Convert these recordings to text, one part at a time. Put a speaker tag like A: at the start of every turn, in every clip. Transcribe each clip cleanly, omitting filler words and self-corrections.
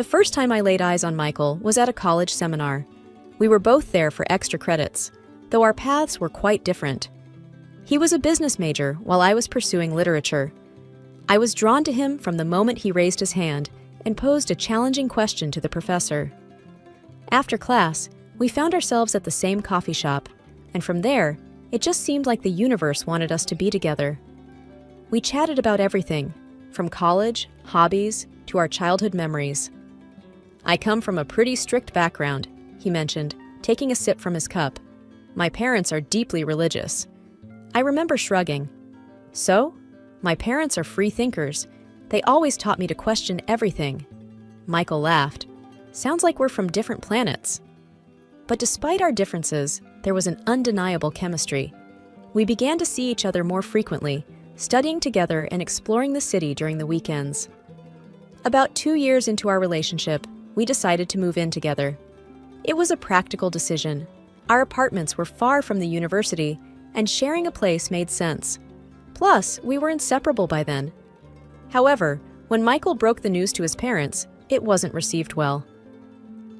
A: The first time I laid eyes on Michael was at a college seminar. We were both there for extra credits, though our paths were quite different. He was a business major while I was pursuing literature. I was drawn to him from the moment he raised his hand and posed a challenging question to the professor. After class, we found ourselves at the same coffee shop, and from there, it just seemed like the universe wanted us to be together. We chatted about everything, from college, hobbies, to our childhood memories. "I come from a pretty strict background," he mentioned, taking a sip from his cup. "My parents are deeply religious." I remember shrugging. "So? My parents are free thinkers. They always taught me to question everything." Michael laughed. "Sounds like we're from different planets." But despite our differences, there was an undeniable chemistry. We began to see each other more frequently, studying together and exploring the city during the weekends. About 2 years into our relationship, we decided to move in together. It was a practical decision. Our apartments were far from the university, and sharing a place made sense. Plus, we were inseparable by then. However, when Michael broke the news to his parents, it wasn't received well.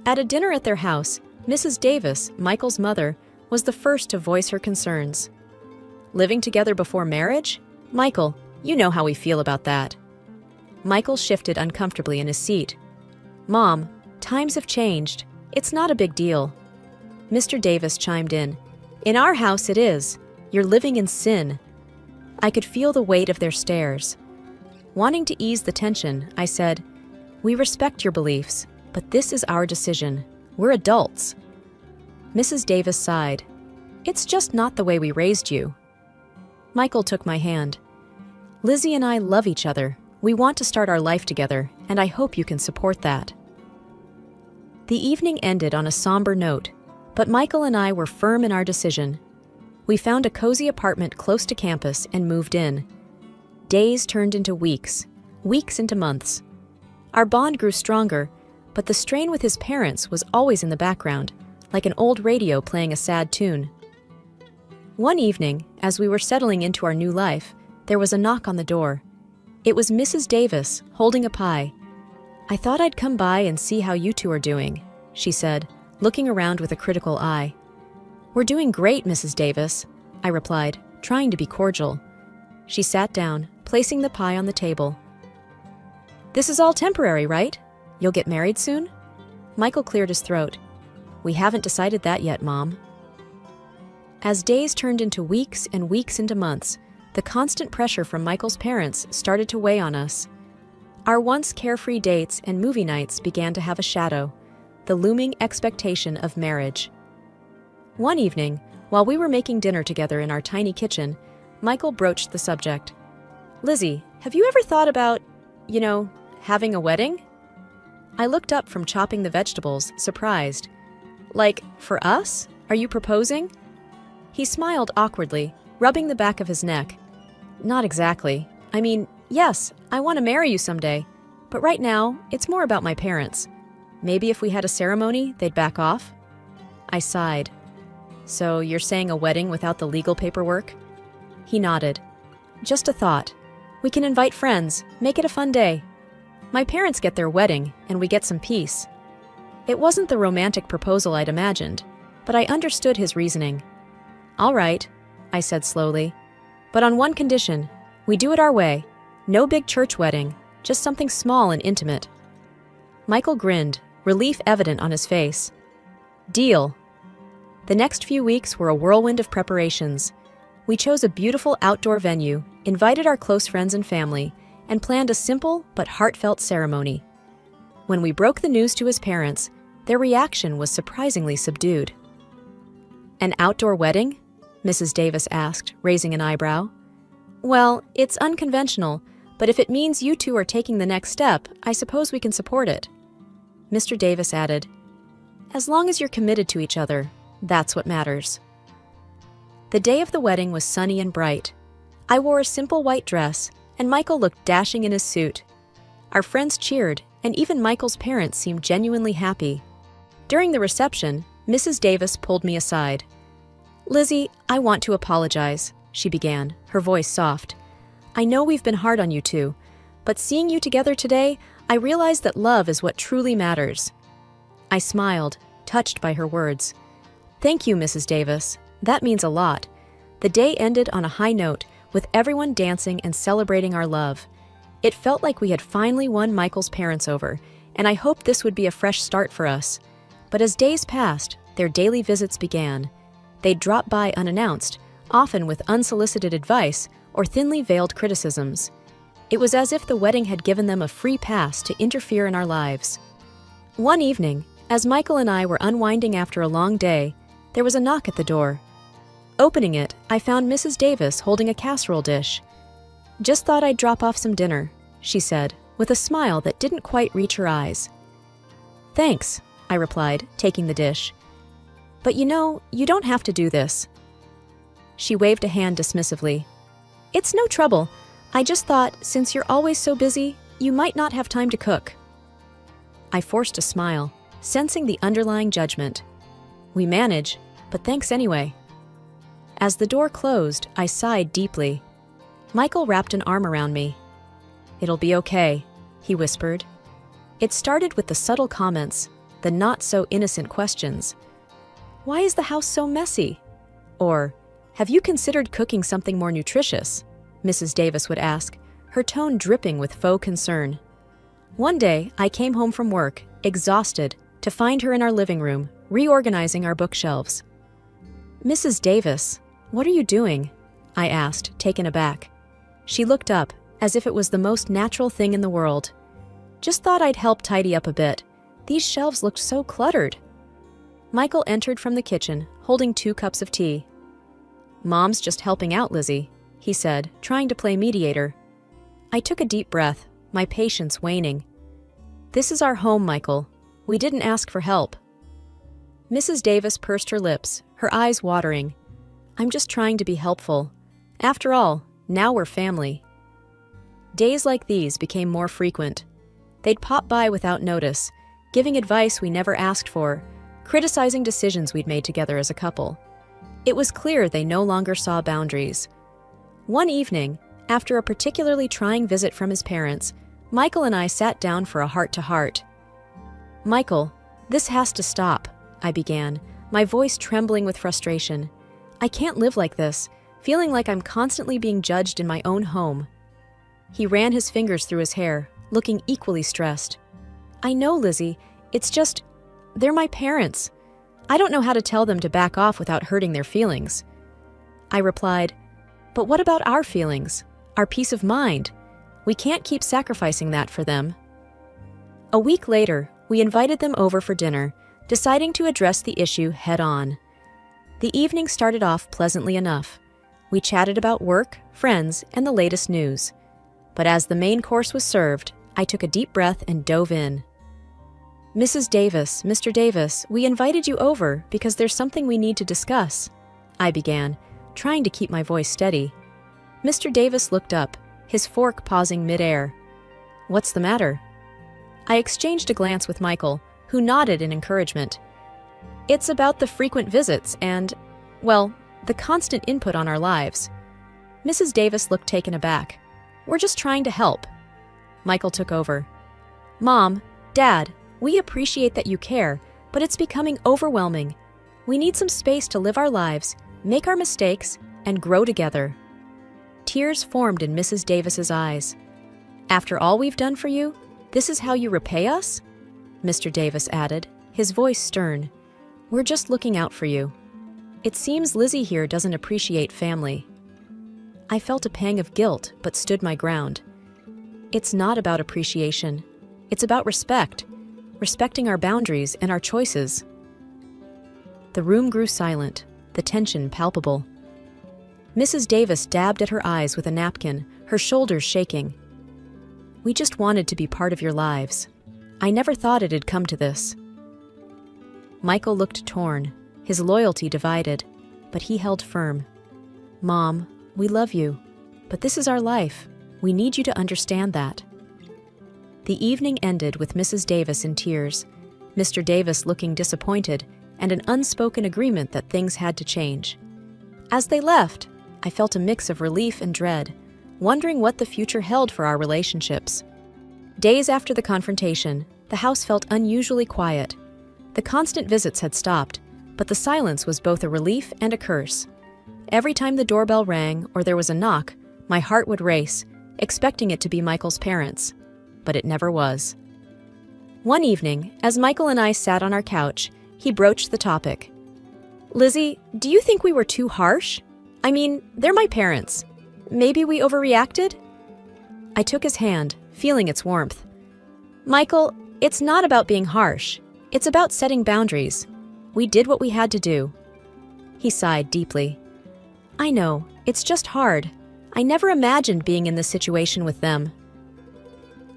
A: At a dinner at their house, Mrs. Davis, Michael's mother, was the first to voice her concerns. "Living together before marriage? Michael, you know how we feel about that." Michael shifted uncomfortably in his seat. "Mom, times have changed. It's not a big deal." Mr. Davis chimed in. "In our house it is. You're living in sin." I could feel the weight of their stares. Wanting to ease the tension, I said, "We respect your beliefs, but this is our decision. We're adults." Mrs. Davis sighed. "It's just not the way we raised you." Michael took my hand. "Lizzie and I love each other. We want to start our life together, and I hope you can support that." The evening ended on a somber note, but Michael and I were firm in our decision. We found a cozy apartment close to campus and moved in. Days turned into weeks, weeks into months. Our bond grew stronger, but the strain with his parents was always in the background, like an old radio playing a sad tune. One evening, as we were settling into our new life, there was a knock on the door. It was Mrs. Davis, holding a pie. "I thought I'd come by and see how you two are doing," she said, looking around with a critical eye. "We're doing great, Mrs. Davis," I replied, trying to be cordial. She sat down, placing the pie on the table. "This is all temporary, right? You'll get married soon?" Michael cleared his throat. "We haven't decided that yet, Mom." As days turned into weeks and weeks into months, the constant pressure from Michael's parents started to weigh on us. Our once carefree dates and movie nights began to have a shadow, the looming expectation of marriage. One evening, while we were making dinner together in our tiny kitchen, Michael broached the subject. "Lizzie, have you ever thought about, having a wedding?" I looked up from chopping the vegetables, surprised. "Like, for us? Are you proposing?" He smiled awkwardly, rubbing the back of his neck. "Not exactly. I mean, yes, I want to marry you someday, but right now, it's more about my parents. Maybe if we had a ceremony, they'd back off." I sighed. "So you're saying a wedding without the legal paperwork?" He nodded. "Just a thought. We can invite friends, make it a fun day. My parents get their wedding, and we get some peace." It wasn't the romantic proposal I'd imagined, but I understood his reasoning. "All right," I said slowly, "but on one condition. We do it our way. No big church wedding, just something small and intimate." Michael grinned, relief evident on his face. "Deal." The next few weeks were a whirlwind of preparations. We chose a beautiful outdoor venue, invited our close friends and family, and planned a simple but heartfelt ceremony. When we broke the news to his parents, their reaction was surprisingly subdued. "An outdoor wedding?" Mrs. Davis asked, raising an eyebrow. "Well, it's unconventional, but if it means you two are taking the next step, I suppose we can support it." Mr. Davis added, "As long as you're committed to each other, that's what matters." The day of the wedding was sunny and bright. I wore a simple white dress, and Michael looked dashing in his suit. Our friends cheered, and even Michael's parents seemed genuinely happy. During the reception, Mrs. Davis pulled me aside. "Lizzie, I want to apologize," she began, her voice soft. "I know we've been hard on you two, but seeing you together today, I realized that love is what truly matters. I smiled, touched by her words. Thank you, Mrs. Davis. That means a lot. The day ended on a high note, with everyone dancing and celebrating our love. It felt like we had finally won Michael's parents over, and I hoped this would be a fresh start for us. But as days passed, their daily visits began. They'd drop by unannounced, often with unsolicited advice or thinly veiled criticisms. It was as if the wedding had given them a free pass to interfere in our lives. One evening, as Michael and I were unwinding after a long day, there was a knock at the door. Opening it, I found Mrs. Davis holding a casserole dish. "Just thought I'd drop off some dinner," she said, with a smile that didn't quite reach her eyes. "Thanks," I replied, taking the dish. "But you don't have to do this." She waved a hand dismissively. "It's no trouble. I just thought, since you're always so busy, you might not have time to cook." I forced a smile, sensing the underlying judgment. "We manage, but thanks anyway." As the door closed, I sighed deeply. Michael wrapped an arm around me. "It'll be okay," he whispered. It started with the subtle comments, the not-so-innocent questions. "Why is the house so messy?" Or, "Have you considered cooking something more nutritious?" Mrs. Davis would ask, her tone dripping with faux concern. One day, I came home from work, exhausted, to find her in our living room, reorganizing our bookshelves. "Mrs. Davis, what are you doing?" I asked, taken aback. She looked up, as if it was the most natural thing in the world. "Just thought I'd help tidy up a bit. These shelves looked so cluttered." Michael entered from the kitchen, holding 2 cups of tea. "Mom's just helping out, Lizzie," he said, trying to play mediator. I took a deep breath, my patience waning. "This is our home, Michael. We didn't ask for help." Mrs. Davis pursed her lips, her eyes watering. "I'm just trying to be helpful. After all, now we're family." Days like these became more frequent. They'd pop by without notice, giving advice we never asked for, criticizing decisions we'd made together as a couple. It was clear they no longer saw boundaries. One evening, after a particularly trying visit from his parents, Michael and I sat down for a heart-to-heart. "Michael, this has to stop," I began, my voice trembling with frustration. "I can't live like this, feeling like I'm constantly being judged in my own home." He ran his fingers through his hair, looking equally stressed. "I know, Lizzie. It's just, they're my parents. I don't know how to tell them to back off without hurting their feelings." I replied, "But what about our feelings? Our peace of mind? We can't keep sacrificing that for them." A week later, we invited them over for dinner, deciding to address the issue head-on. The evening started off pleasantly enough. We chatted about work, friends, and the latest news. But as the main course was served, I took a deep breath and dove in. "Mrs. Davis, Mr. Davis, we invited you over because there's something we need to discuss," I began, trying to keep my voice steady. Mr. Davis looked up, his fork pausing mid-air. "What's the matter?" I exchanged a glance with Michael, who nodded in encouragement. "It's about the frequent visits and, well, the constant input on our lives." Mrs. Davis looked taken aback. "We're just trying to help." Michael took over. "Mom, Dad, we appreciate that you care, but it's becoming overwhelming. We need some space to live our lives, make our mistakes, and grow together." Tears formed in Mrs. Davis's eyes. "After all we've done for you, this is how you repay us?" Mr. Davis added, his voice stern. "We're just looking out for you. It seems Lizzie here doesn't appreciate family." I felt a pang of guilt, but stood my ground. It's not about appreciation. It's about respect, respecting our boundaries and our choices. The room grew silent, the tension palpable. Mrs. Davis dabbed at her eyes with a napkin, her shoulders shaking. "We just wanted to be part of your lives. I never thought it'd come to this." Michael looked torn, his loyalty divided, but he held firm. "Mom, we love you, but this is our life. We need you to understand that." The evening ended with Mrs. Davis in tears, Mr. Davis looking disappointed, and an unspoken agreement that things had to change. As they left, I felt a mix of relief and dread, wondering what the future held for our relationships. Days after the confrontation, the house felt unusually quiet. The constant visits had stopped, but the silence was both a relief and a curse. Every time the doorbell rang or there was a knock, my heart would race, expecting it to be Michael's parents. But it never was. One evening, as Michael and I sat on our couch, he broached the topic. "Lizzie, do you think we were too harsh? I mean, they're my parents. Maybe we overreacted?" I took his hand, feeling its warmth. "Michael, it's not about being harsh. It's about setting boundaries. We did what we had to do." He sighed deeply. "I know, it's just hard. I never imagined being in this situation with them."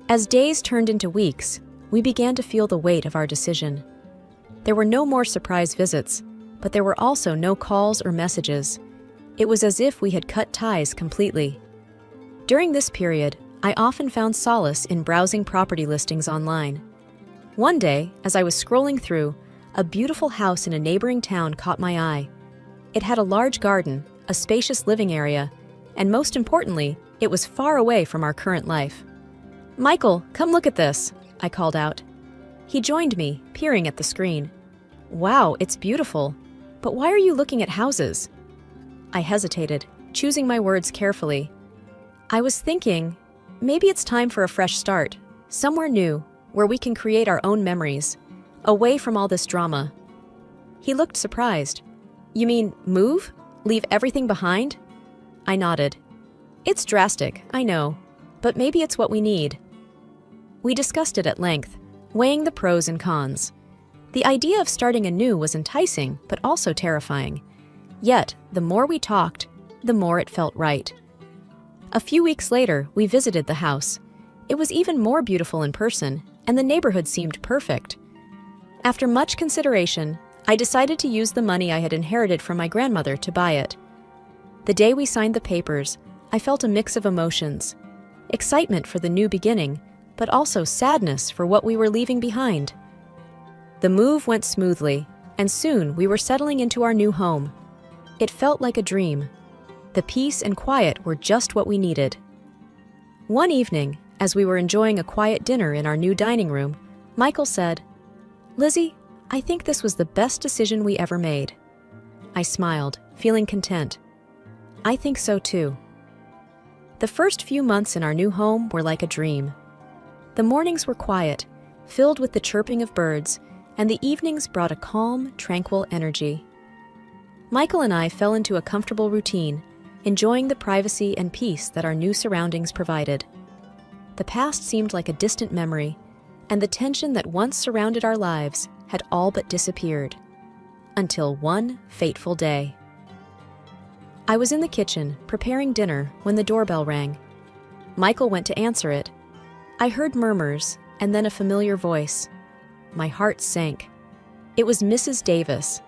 A: As days turned into weeks, we began to feel the weight of our decision. There were no more surprise visits, but there were also no calls or messages. It was as if we had cut ties completely. During this period, I often found solace in browsing property listings online. One day, as I was scrolling through, a beautiful house in a neighboring town caught my eye. It had a large garden, a spacious living area, and most importantly, it was far away from our current life. "Michael, come look at this," I called out. He joined me, peering at the screen. "Wow, it's beautiful. But why are you looking at houses?" I hesitated, choosing my words carefully. I was thinking, maybe it's time for a fresh start, somewhere new, where we can create our own memories, away from all this drama. He looked surprised. "You mean move? Leave everything behind?" I nodded. "It's drastic, I know, but maybe it's what we need." We discussed it at length, weighing the pros and cons. The idea of starting anew was enticing, but also terrifying. Yet, the more we talked, the more it felt right. A few weeks later, we visited the house. It was even more beautiful in person, and the neighborhood seemed perfect. After much consideration, I decided to use the money I had inherited from my grandmother to buy it. The day we signed the papers, I felt a mix of emotions. Excitement for the new beginning, but also sadness for what we were leaving behind. The move went smoothly, and soon we were settling into our new home. It felt like a dream. The peace and quiet were just what we needed. One evening, as we were enjoying a quiet dinner in our new dining room, Michael said, "Lizzie, I think this was the best decision we ever made." I smiled, feeling content. I think so too. The first few months in our new home were like a dream. The mornings were quiet, filled with the chirping of birds, and the evenings brought a calm, tranquil energy. Michael and I fell into a comfortable routine, enjoying the privacy and peace that our new surroundings provided. The past seemed like a distant memory, and the tension that once surrounded our lives had all but disappeared. Until one fateful day. I was in the kitchen, preparing dinner, when the doorbell rang. Michael went to answer it. I heard murmurs, and then a familiar voice. My heart sank. It was Mrs. Davis.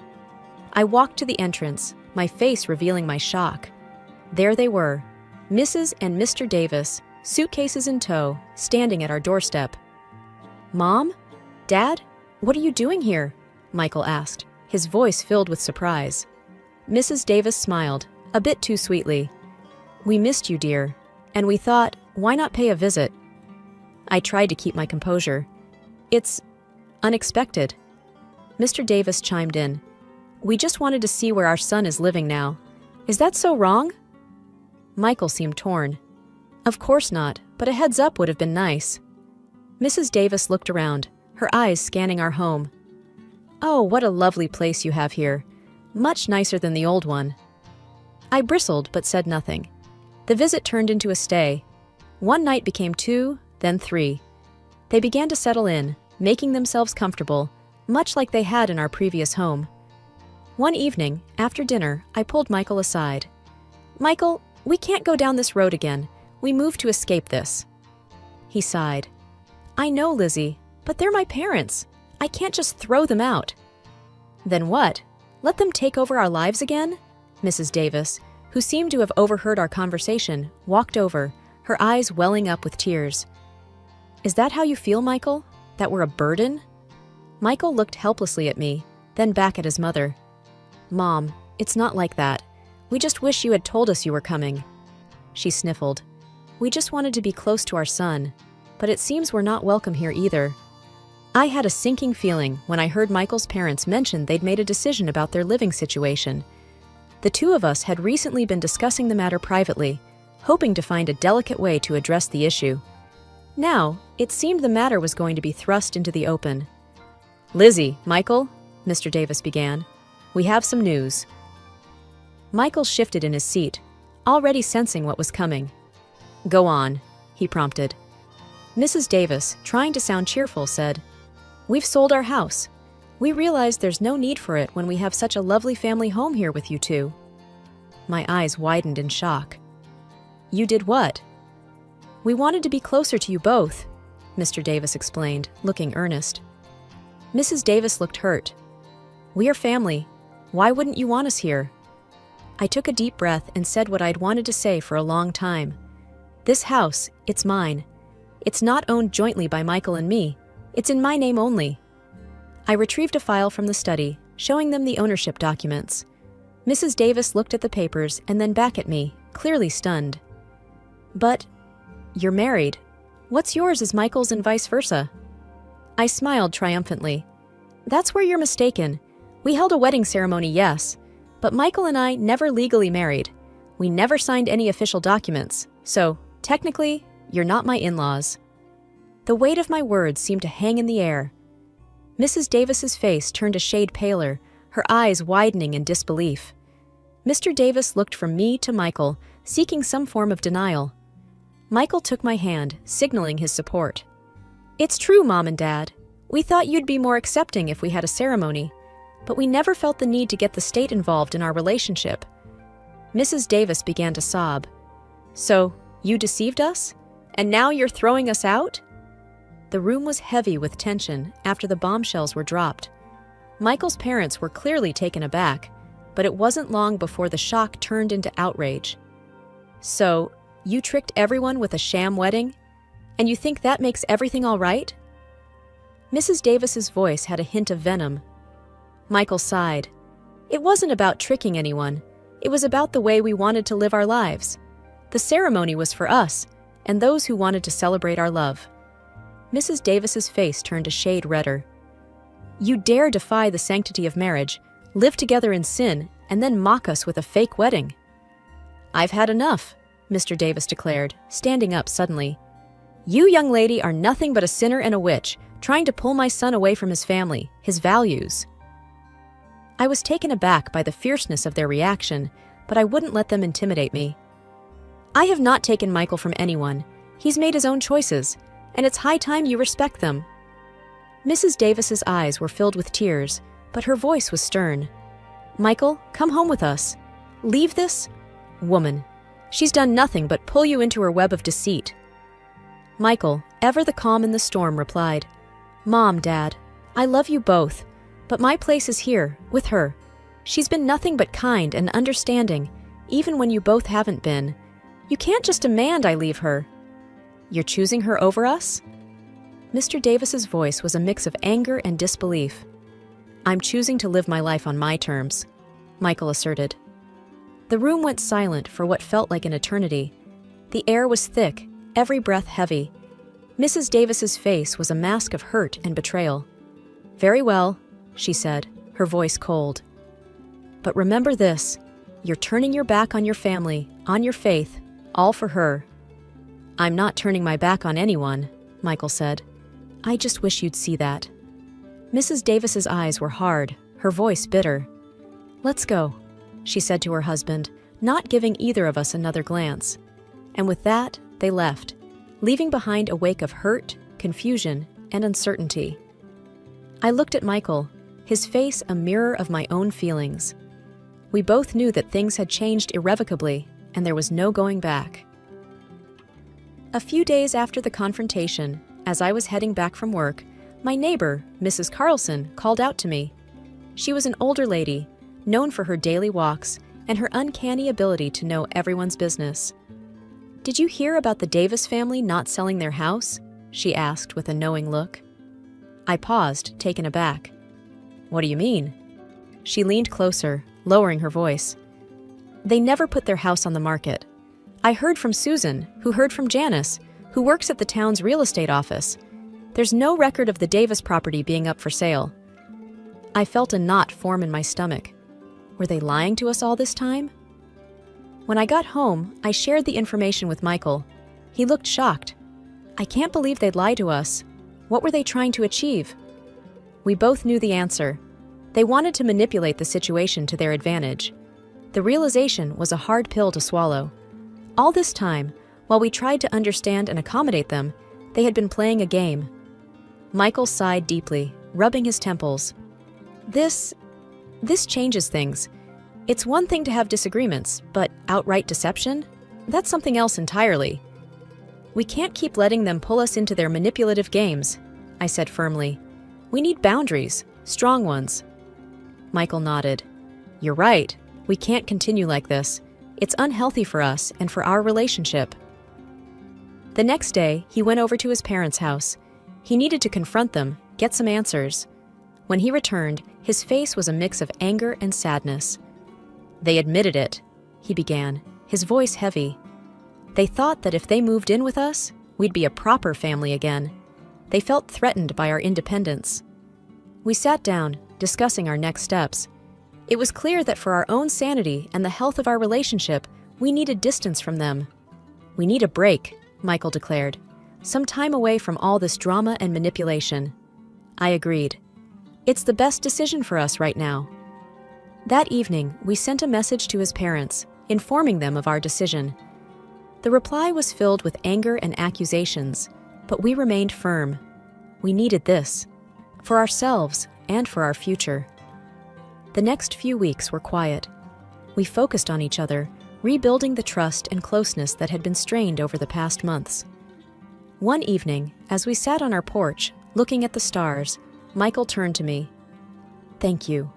A: I walked to the entrance, my face revealing my shock. There they were, Mrs. and Mr. Davis, suitcases in tow, standing at our doorstep. "Mom? Dad? What are you doing here?" Michael asked, his voice filled with surprise. Mrs. Davis smiled, a bit too sweetly. "We missed you, dear, and we thought, why not pay a visit?" I tried to keep my composure. "It's unexpected." Mr. Davis chimed in. "We just wanted to see where our son is living now. Is that so wrong?" Michael seemed torn. "Of course not, but a heads up would have been nice." Mrs. Davis looked around, her eyes scanning our home. "Oh, what a lovely place you have here. Much nicer than the old one." I bristled but said nothing. The visit turned into a stay. One night became 2, then 3. They began to settle in, making themselves comfortable, much like they had in our previous home. One evening, after dinner, I pulled Michael aside. "Michael, we can't go down this road again. We moved to escape this." He sighed. "I know, Lizzie, but they're my parents. I can't just throw them out." "Then what? Let them take over our lives again?" Mrs. Davis, who seemed to have overheard our conversation, walked over, her eyes welling up with tears. "Is that how you feel, Michael? That we're a burden?" Michael looked helplessly at me, then back at his mother. "Mom, it's not like that. We just wish you had told us you were coming." She sniffled. "We just wanted to be close to our son." but it seems we're not welcome here either. I had a sinking feeling when I heard Michael's parents mention they'd made a decision about their living situation. The two of us had recently been discussing the matter privately, hoping to find a delicate way to address the issue. Now, it seemed the matter was going to be thrust into the open. "Lizzie, Michael," Mr. Davis began, "we have some news." Michael shifted in his seat, already sensing what was coming. "Go on," he prompted. Mrs. Davis, trying to sound cheerful, said, "We've sold our house. We realize there's no need for it when we have such a lovely family home here with you two." My eyes widened in shock. "You did what?" "We wanted to be closer to you both," Mr. Davis explained, looking earnest. Mrs. Davis looked hurt. "We are family. Why wouldn't you want us here?" I took a deep breath and said what I'd wanted to say for a long time. "This house, it's mine. It's not owned jointly by Michael and me. It's in my name only." I retrieved a file from the study, showing them the ownership documents. Mrs. Davis looked at the papers and then back at me, clearly stunned. "But you're married. What's yours is Michael's and vice versa." I smiled triumphantly. "That's where you're mistaken. We held a wedding ceremony, yes, but Michael and I never legally married. We never signed any official documents, so, technically, you're not my in-laws." The weight of my words seemed to hang in the air. Mrs. Davis's face turned a shade paler, her eyes widening in disbelief. Mr. Davis looked from me to Michael, seeking some form of denial. Michael took my hand, signaling his support. "It's true, Mom and Dad. We thought you'd be more accepting if we had a ceremony, but we never felt the need to get the state involved in our relationship." Mrs. Davis began to sob. "So, you deceived us? And now you're throwing us out?" The room was heavy with tension after the bombshells were dropped. Michael's parents were clearly taken aback, but it wasn't long before the shock turned into outrage. "So, you tricked everyone with a sham wedding? And you think that makes everything all right?" Mrs. Davis's voice had a hint of venom. Michael sighed. "It wasn't about tricking anyone. It was about the way we wanted to live our lives. The ceremony was for us, and those who wanted to celebrate our love." Mrs. Davis's face turned a shade redder. "You dare defy the sanctity of marriage, live together in sin, and then mock us with a fake wedding." "I've had enough," Mr. Davis declared, standing up suddenly. "You, young lady, are nothing but a sinner and a witch, trying to pull my son away from his family, his values." I was taken aback by the fierceness of their reaction, but I wouldn't let them intimidate me. "I have not taken Michael from anyone. He's made his own choices, and it's high time you respect them." Mrs. Davis's eyes were filled with tears, but her voice was stern. "Michael, come home with us. Leave this woman. She's done nothing but pull you into her web of deceit." Michael, ever the calm in the storm, replied, "Mom, Dad, I love you both, but my place is here, with her. She's been nothing but kind and understanding, even when you both haven't been. You can't just demand I leave her." "You're choosing her over us?" Mr. Davis's voice was a mix of anger and disbelief. "I'm choosing to live my life on my terms," Michael asserted. The room went silent for what felt like an eternity. The air was thick, every breath heavy. Mrs. Davis's face was a mask of hurt and betrayal. "Very well," she said, her voice cold. "But remember this, you're turning your back on your family, on your faith, all for her." "I'm not turning my back on anyone," Michael said. "I just wish you'd see that." Mrs. Davis's eyes were hard, her voice bitter. "Let's go," she said to her husband, not giving either of us another glance. And with that, they left, leaving behind a wake of hurt, confusion, and uncertainty. I looked at Michael, his face a mirror of my own feelings. We both knew that things had changed irrevocably, and there was no going back. A few days after the confrontation, as I was heading back from work, my neighbor, Mrs. Carlson, called out to me. She was an older lady, known for her daily walks and her uncanny ability to know everyone's business. "Did you hear about the Davis family not selling their house?" she asked with a knowing look. I paused, taken aback. "What do you mean?" She leaned closer, lowering her voice. "They never put their house on the market. I heard from Susan, who heard from Janice, who works at the town's real estate office. There's no record of the Davis property being up for sale. I felt a knot form in my stomach. Were they lying to us all this time? When I got home, I shared the information with Michael. He looked shocked. I can't believe they'd lie to us. What were they trying to achieve? We both knew the answer. They wanted to manipulate the situation to their advantage. The realization was a hard pill to swallow. All this time, while we tried to understand and accommodate them, they had been playing a game. Michael sighed deeply, rubbing his temples. This changes things. It's one thing to have disagreements, but outright deception? That's something else entirely. We can't keep letting them pull us into their manipulative games, I said firmly. We need boundaries, strong ones. Michael nodded. You're right. We can't continue like this. It's unhealthy for us and for our relationship. The next day, he went over to his parents' house. He needed to confront them, get some answers. When he returned, his face was a mix of anger and sadness. They admitted it, he began, his voice heavy. They thought that if they moved in with us, we'd be a proper family again. They felt threatened by our independence. We sat down, discussing our next steps. It was clear that for our own sanity and the health of our relationship, we needed distance from them. We need a break, Michael declared. Some time away from all this drama and manipulation. I agreed. It's the best decision for us right now. That evening, we sent a message to his parents, informing them of our decision. The reply was filled with anger and accusations, but we remained firm. We needed this, for ourselves and for our future. The next few weeks were quiet. We focused on each other, rebuilding the trust and closeness that had been strained over the past months. One evening, as we sat on our porch, looking at the stars, Michael turned to me. "Thank you,"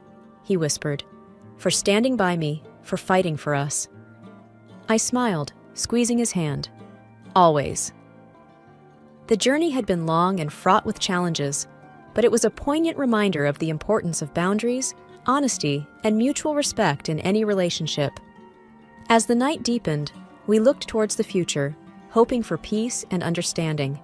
A: he whispered, "for standing by me, for fighting for us." I smiled, squeezing his hand. Always. The journey had been long and fraught with challenges, but it was a poignant reminder of the importance of boundaries, honesty, and mutual respect in any relationship. As the night deepened, we looked towards the future, hoping for peace and understanding.